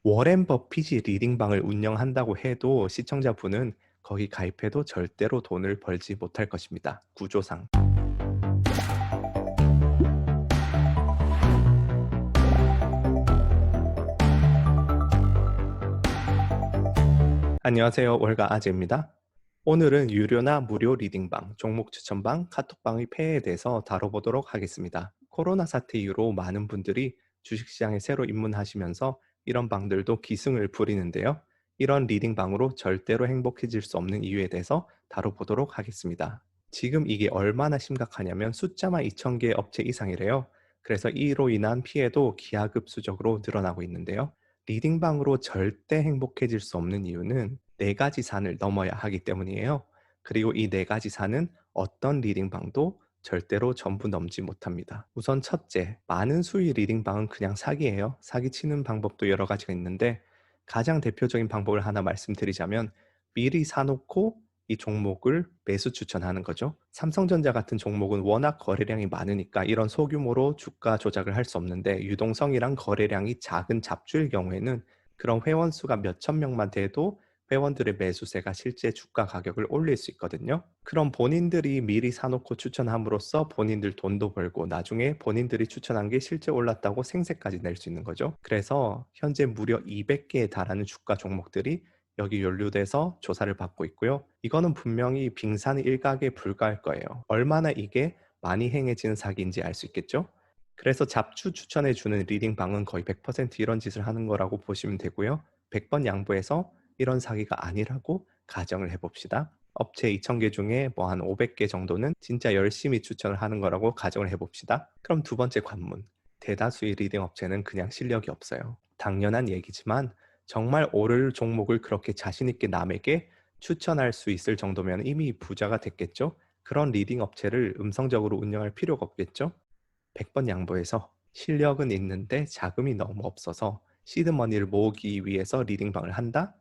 워렌 버핏이 리딩방을 운영한다고 해도 시청자분은 거기 가입해도 절대로 돈을 벌지 못할 것입니다. 구조상. 안녕하세요. 월가 아재입니다. 오늘은 유료나 무료 리딩방, 종목 추천방, 카톡방의 폐해에 대해서 다뤄보도록 하겠습니다. 코로나 사태 이후로 많은 분들이 주식시장에 새로 입문하시면서 이런 방들도 기승을 부리는데요. 이런 리딩방으로 절대로 행복해질 수 없는 이유에 대해서 다뤄보도록 하겠습니다. 지금 이게 얼마나 심각하냐면 숫자만 2,000개 업체 이상이래요. 그래서 이로 인한 피해도 기하급수적으로 늘어나고 있는데요. 리딩방으로 절대 행복해질 수 없는 이유는 네 가지 산을 넘어야 하기 때문이에요. 그리고 이 네 가지 산은 어떤 리딩방도 절대로 전부 넘지 못합니다. 우선 첫째, 많은 수의 리딩방은 그냥 사기예요. 사기치는 방법도 여러 가지가 있는데 가장 대표적인 방법을 하나 말씀드리자면 미리 사놓고 이 종목을 매수 추천하는 거죠. 삼성전자 같은 종목은 워낙 거래량이 많으니까 이런 소규모로 주가 조작을 할 수 없는데 유동성이랑 거래량이 작은 잡주일 경우에는 그런 회원 수가 몇천 명만 돼도 회원들의 매수세가 실제 주가 가격을 올릴 수 있거든요. 그럼 본인들이 미리 사놓고 추천함으로써 본인들 돈도 벌고 나중에 본인들이 추천한 게 실제 올랐다고 생색까지 낼 수 있는 거죠. 그래서 현재 무려 200개에 달하는 주가 종목들이 여기 연루돼서 조사를 받고 있고요. 이거는 분명히 빙산의 일각에 불과할 거예요. 얼마나 이게 많이 행해지는 사기인지 알 수 있겠죠? 그래서 잡주 추천해주는 리딩방은 거의 100% 이런 짓을 하는 거라고 보시면 되고요. 100번 양보해서 이런 사기가 아니라고 가정을 해봅시다. 업체 2,000개 중에 뭐 한 500개 정도는 진짜 열심히 추천을 하는 거라고 가정을 해봅시다. 그럼 두 번째 관문. 대다수의 리딩 업체는 그냥 실력이 없어요. 당연한 얘기지만 정말 오를 종목을 그렇게 자신 있게 남에게 추천할 수 있을 정도면 이미 부자가 됐겠죠? 그런 리딩 업체를 음성적으로 운영할 필요가 없겠죠? 100번 양보해서 실력은 있는데 자금이 너무 없어서 시드머니를 모으기 위해서 리딩방을 한다?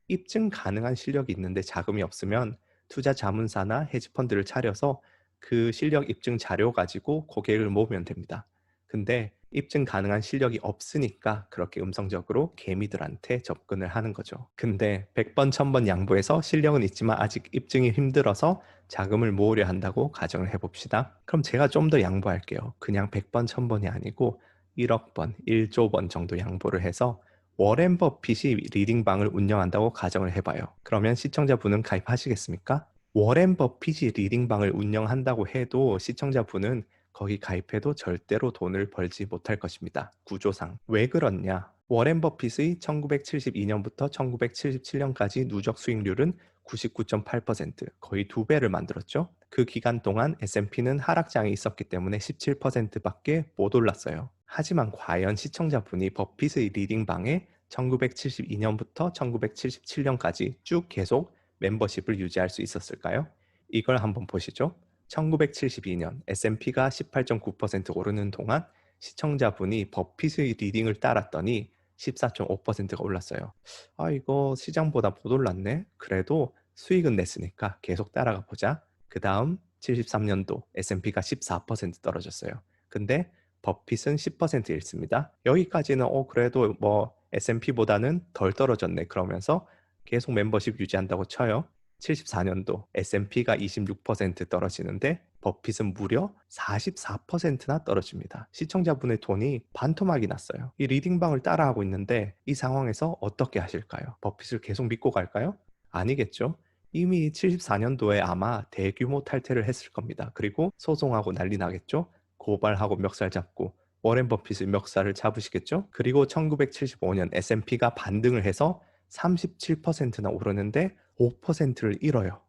입증 가능한 실력이 있는데 자금이 없으면 투자 자문사나 헤지펀드를 차려서 그 실력 입증 자료 가지고 고객을 모으면 됩니다. 근데 입증 가능한 실력이 없으니까 그렇게 음성적으로 개미들한테 접근을 하는 거죠. 근데 100번, 1000번 양보해서 실력은 있지만 아직 입증이 힘들어서 자금을 모으려 한다고 가정을 해봅시다. 그럼 제가 좀 더 양보할게요. 그냥 100번, 1000번이 아니고 1억 번, 1조 번 정도 양보를 해서 워렌 버핏이 리딩방을 운영한다고 가정을 해봐요. 그러면 시청자분은 가입하시겠습니까? 워렌 버핏이 리딩방을 운영한다고 해도 시청자분은 거기 가입해도 절대로 돈을 벌지 못할 것입니다. 구조상. 왜 그렇냐? 워렌 버핏의 1972년부터 1977년까지 누적 수익률은 99.8%, 거의 두 배를 만들었죠. 그 기간 동안 S&P는 하락장이 있었기 때문에 17%밖에 못 올랐어요. 하지만 과연 시청자분이 버핏의 리딩방에 1972년부터 1977년까지 쭉 계속 멤버십을 유지할 수 있었을까요? 이걸 한번 보시죠. 1972년 S&P가 18.9% 오르는 동안 시청자분이 버핏의 리딩을 따랐더니 14.5%가 올랐어요. 아, 이거 시장보다 못 올랐네? 그래도 수익은 냈으니까 계속 따라가 보자. 그 다음 73년도 S&P가 14% 떨어졌어요. 근데 버핏은 10% 잃습니다. 여기까지는 그래도 뭐 S&P보다는 덜 떨어졌네 그러면서 계속 멤버십 유지한다고 쳐요. 74년도 S&P가 26% 떨어지는데 버핏은 무려 44%나 떨어집니다. 시청자분의 돈이 반토막이 났어요. 이 리딩방을 따라하고 있는데 이 상황에서 어떻게 하실까요? 버핏을 계속 믿고 갈까요? 아니겠죠. 이미 74년도에 아마 대규모 탈퇴를 했을 겁니다. 그리고 소송하고 난리 나겠죠. 고발하고 멱살 잡고 워렌 버핏의 멱살을 잡으시겠죠. 그리고 1975년 S&P가 반등을 해서 37%나 오르는데 5%를 잃어요.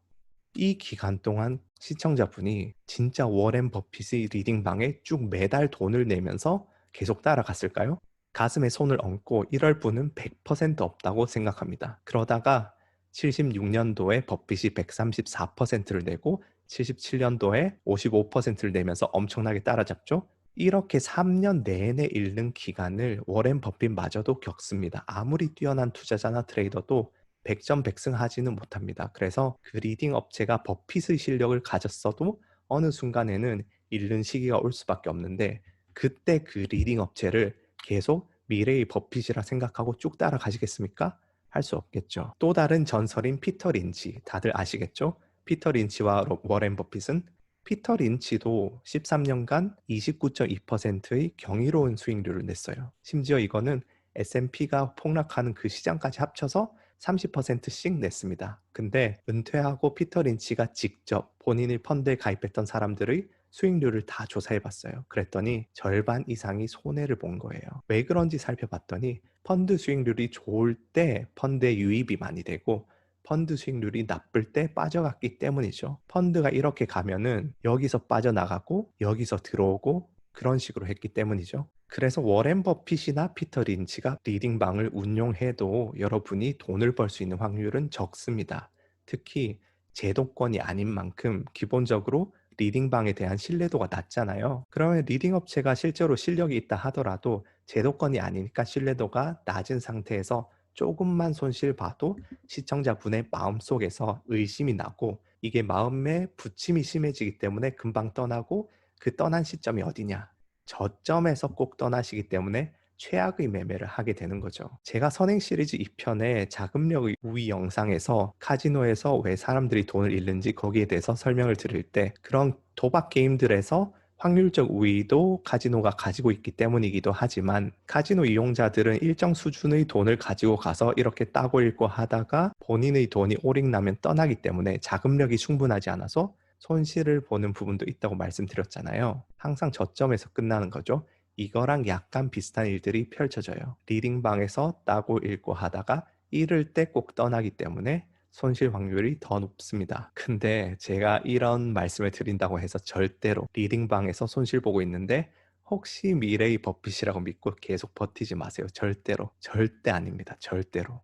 이 기간 동안 시청자분이 진짜 워렌 버핏의 리딩방에 쭉 매달 돈을 내면서 계속 따라갔을까요? 가슴에 손을 얹고 이럴 분은 100% 없다고 생각합니다. 그러다가 76년도에 버핏이 134%를 내고 77년도에 55%를 내면서 엄청나게 따라잡죠. 이렇게 3년 내내 잃는 기간을 워렌 버핏마저도 겪습니다. 아무리 뛰어난 투자자나 트레이더도 백전백승하지는 못합니다. 그래서 그 리딩 업체가 버핏의 실력을 가졌어도 어느 순간에는 잃는 시기가 올 수밖에 없는데 그때 그 리딩 업체를 계속 미래의 버핏이라 생각하고 쭉 따라가시겠습니까? 할 수 없겠죠. 또 다른 전설인 피터 린치, 다들 아시겠죠? 피터 린치와 워렌 버핏은 피터 린치도 13년간 29.2%의 경이로운 수익률을 냈어요. 심지어 이거는 S&P가 폭락하는 그 시장까지 합쳐서 30%씩 냈습니다. 근데 은퇴하고 피터 린치가 직접 본인의 펀드에 가입했던 사람들의 수익률을 다 조사해 봤어요. 그랬더니 절반 이상이 손해를 본 거예요. 왜 그런지 살펴봤더니 펀드 수익률이 좋을 때 펀드에 유입이 많이 되고 펀드 수익률이 나쁠 때 빠져갔기 때문이죠. 펀드가 이렇게 가면은 여기서 빠져나가고 여기서 들어오고 그런 식으로 했기 때문이죠. 그래서 워렌 버핏이나 피터 린치가 리딩방을 운용해도 여러분이 돈을 벌 수 있는 확률은 적습니다. 특히 제도권이 아닌 만큼 기본적으로 리딩방에 대한 신뢰도가 낮잖아요. 그러면 리딩 업체가 실제로 실력이 있다 하더라도 제도권이 아니니까 신뢰도가 낮은 상태에서 조금만 손실 봐도 시청자분의 마음속에서 의심이 나고 이게 마음에 부침이 심해지기 때문에 금방 떠나고 그 떠난 시점이 어디냐? 저점에서 꼭 떠나시기 때문에 최악의 매매를 하게 되는 거죠. 제가 선행 시리즈 2편의 자금력의 우위 영상에서 카지노에서 왜 사람들이 돈을 잃는지 거기에 대해서 설명을 드릴 때 그런 도박 게임들에서 확률적 우위도 카지노가 가지고 있기 때문이기도 하지만 카지노 이용자들은 일정 수준의 돈을 가지고 가서 이렇게 따고 읽고 하다가 본인의 돈이 오릭나면 떠나기 때문에 자금력이 충분하지 않아서 손실을 보는 부분도 있다고 말씀드렸잖아요. 항상 저점에서 끝나는 거죠. 이거랑 약간 비슷한 일들이 펼쳐져요. 리딩방에서 따고 읽고 하다가 잃을 때 꼭 떠나기 때문에 손실 확률이 더 높습니다. 근데 제가 이런 말씀을 드린다고 해서 절대로 리딩방에서 손실 보고 있는데 혹시 미래의 버핏이라고 믿고 계속 버티지 마세요. 절대로. 절대 아닙니다. 절대로.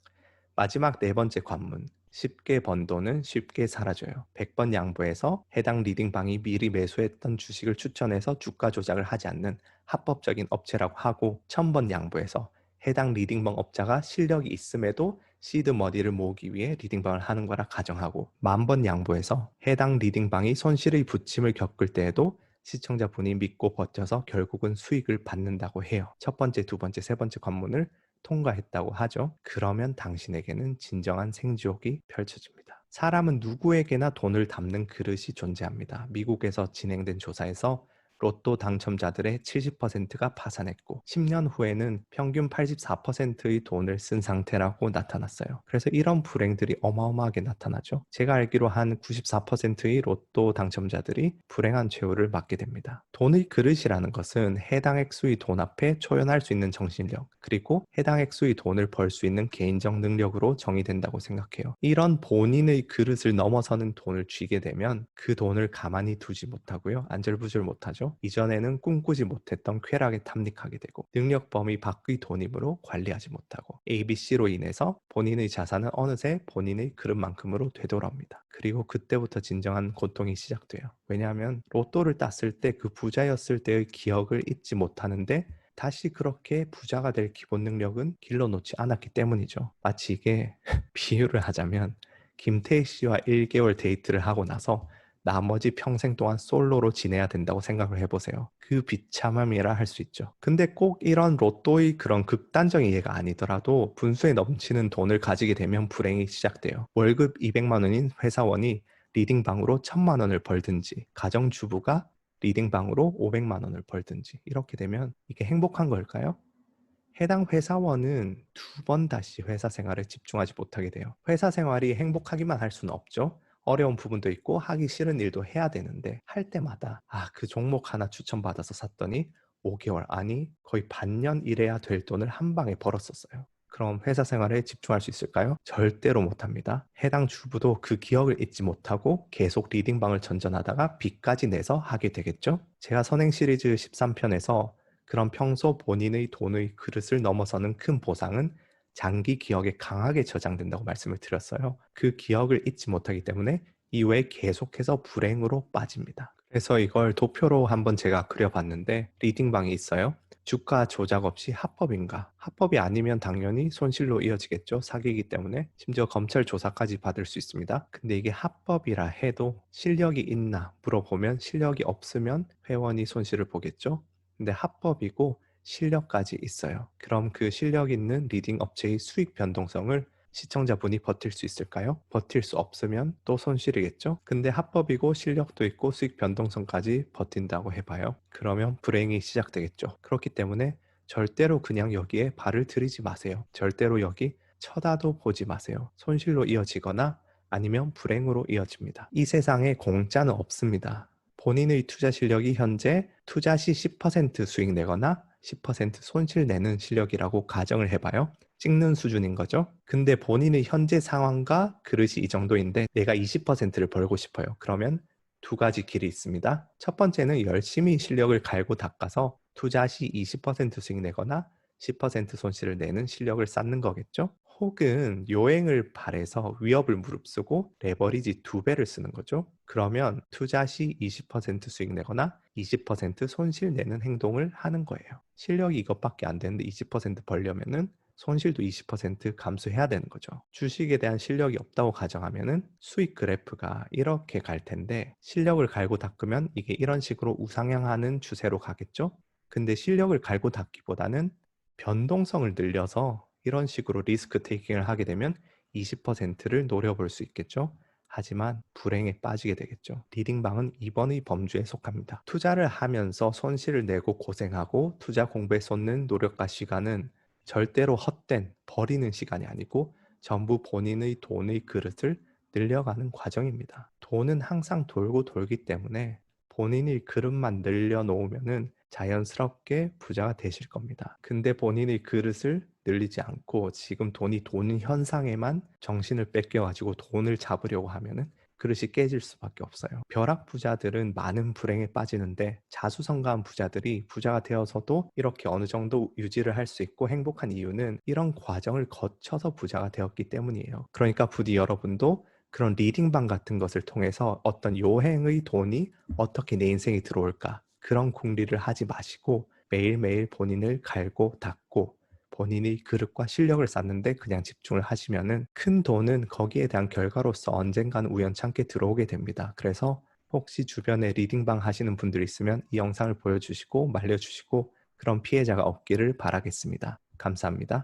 마지막 네 번째 관문. 쉽게 번 돈은 쉽게 사라져요. 100번 양보해서 해당 리딩방이 미리 매수했던 주식을 추천해서 주가 조작을 하지 않는 합법적인 업체라고 하고 1000번 양보해서 해당 리딩방 업자가 실력이 있음에도 시드 머니를 모으기 위해 리딩방을 하는 거라 가정하고 10,000번 양보해서 해당 리딩방이 손실의 부침을 겪을 때에도 시청자분이 믿고 버텨서 결국은 수익을 받는다고 해요. 첫 번째, 두 번째, 세 번째 관문을 통과했다고 하죠. 그러면 당신에게는 진정한 생지옥이 펼쳐집니다. 사람은 누구에게나 돈을 담는 그릇이 존재합니다. 미국에서 진행된 조사에서 로또 당첨자들의 70%가 파산했고 10년 후에는 평균 84%의 돈을 쓴 상태라고 나타났어요. 그래서 이런 불행들이 어마어마하게 나타나죠. 제가 알기로 한 94%의 로또 당첨자들이 불행한 최후를 맞게 됩니다. 돈의 그릇이라는 것은 해당 액수의 돈 앞에 초연할 수 있는 정신력 그리고 해당 액수의 돈을 벌 수 있는 개인적 능력으로 정의된다고 생각해요. 이런 본인의 그릇을 넘어서는 돈을 쥐게 되면 그 돈을 가만히 두지 못하고요. 안절부절 못하죠. 이전에는 꿈꾸지 못했던 쾌락에 탐닉하게 되고 능력 범위 밖의 돈이므로 관리하지 못하고 ABC로 인해서 본인의 자산은 어느새 본인의 그릇만큼으로 되돌아옵니다. 그리고 그때부터 진정한 고통이 시작돼요. 왜냐하면 로또를 땄을 때 그 부자였을 때의 기억을 잊지 못하는데 다시 그렇게 부자가 될 기본 능력은 길러놓지 않았기 때문이죠. 마치 이게 비유를 하자면 김태희 씨와 1개월 데이트를 하고 나서 나머지 평생 동안 솔로로 지내야 된다고 생각을 해보세요. 그 비참함이라 할 수 있죠. 근데 꼭 이런 로또의 그런 극단적인 예가 아니더라도 분수에 넘치는 돈을 가지게 되면 불행이 시작돼요. 월급 200만 원인 회사원이 리딩방으로 1000만 원을 벌든지 가정주부가 리딩방으로 500만 원을 벌든지 이렇게 되면 이게 행복한 걸까요? 해당 회사원은 두 번 다시 회사 생활에 집중하지 못하게 돼요. 회사 생활이 행복하기만 할 수는 없죠. 어려운 부분도 있고 하기 싫은 일도 해야 되는데 할 때마다 그 종목 하나 추천받아서 샀더니 5개월 아니 거의 반년 일해야 될 돈을 한 방에 벌었었어요. 그럼 회사 생활에 집중할 수 있을까요? 절대로 못합니다. 해당 주부도 그 기억을 잊지 못하고 계속 리딩방을 전전하다가 빚까지 내서 하게 되겠죠? 제가 선행 시리즈 13편에서 그런 평소 본인의 돈의 그릇을 넘어서는 큰 보상은 장기 기억에 강하게 저장된다고 말씀을 드렸어요. 그 기억을 잊지 못하기 때문에 이후에 계속해서 불행으로 빠집니다. 그래서 이걸 도표로 한번 제가 그려봤는데 리딩방이 있어요. 주가 조작 없이 합법인가? 합법이 아니면 당연히 손실로 이어지겠죠. 사기이기 때문에 심지어 검찰 조사까지 받을 수 있습니다. 근데 이게 합법이라 해도 실력이 있나 물어보면 실력이 없으면 회원이 손실을 보겠죠. 근데 합법이고 실력까지 있어요. 그럼 그 실력 있는 리딩 업체의 수익 변동성을 시청자분이 버틸 수 있을까요? 버틸 수 없으면 또 손실이겠죠? 근데 합법이고 실력도 있고 수익 변동성까지 버틴다고 해봐요. 그러면 불행이 시작되겠죠. 그렇기 때문에 절대로 그냥 여기에 발을 들이지 마세요. 절대로 여기 쳐다도 보지 마세요. 손실로 이어지거나 아니면 불행으로 이어집니다. 이 세상에 공짜는 없습니다. 본인의 투자 실력이 현재 투자 시 10% 수익 내거나 10% 손실 내는 실력이라고 가정을 해봐요. 찍는 수준인 거죠. 근데 본인의 현재 상황과 그릇이 이 정도인데 내가 20%를 벌고 싶어요. 그러면 두 가지 길이 있습니다. 첫 번째는 열심히 실력을 갈고 닦아서 투자 시 20% 수익 내거나 10% 손실을 내는 실력을 쌓는 거겠죠. 혹은 요행을 발해서 위협을 무릅쓰고 레버리지 2배를 쓰는 거죠. 그러면 투자 시 20% 수익 내거나 20% 손실 내는 행동을 하는 거예요. 실력이 이것밖에 안 되는데 20% 벌려면은 손실도 20% 감수해야 되는 거죠. 주식에 대한 실력이 없다고 가정하면은 수익 그래프가 이렇게 갈 텐데 실력을 갈고 닦으면 이게 이런 식으로 우상향하는 추세로 가겠죠. 근데 실력을 갈고 닦기보다는 변동성을 늘려서 이런 식으로 리스크 테이킹을 하게 되면 20%를 노려볼 수 있겠죠. 하지만 불행에 빠지게 되겠죠. 리딩방은 2번의 범주에 속합니다. 투자를 하면서 손실을 내고 고생하고 투자 공부에 쏟는 노력과 시간은 절대로 헛된 버리는 시간이 아니고 전부 본인의 돈의 그릇을 늘려가는 과정입니다. 돈은 항상 돌고 돌기 때문에 본인의 그릇만 늘려놓으면은 자연스럽게 부자가 되실 겁니다. 근데 본인의 그릇을 늘리지 않고 지금 돈이 도는 현상에만 정신을 뺏겨가지고 돈을 잡으려고 하면은 그릇이 깨질 수밖에 없어요. 벼락 부자들은 많은 불행에 빠지는데 자수성가한 부자들이 부자가 되어서도 이렇게 어느 정도 유지를 할 수 있고 행복한 이유는 이런 과정을 거쳐서 부자가 되었기 때문이에요. 그러니까 부디 여러분도 그런 리딩방 같은 것을 통해서 어떤 요행의 돈이 어떻게 내 인생에 들어올까 그런 궁리를 하지 마시고 매일매일 본인을 갈고 닦고 본인이 그릇과 실력을 쌓는데 그냥 집중을 하시면은 큰 돈은 거기에 대한 결과로서 언젠가는 우연찮게 들어오게 됩니다. 그래서 혹시 주변에 리딩방 하시는 분들 있으면 이 영상을 보여주시고 말려주시고 그런 피해자가 없기를 바라겠습니다. 감사합니다.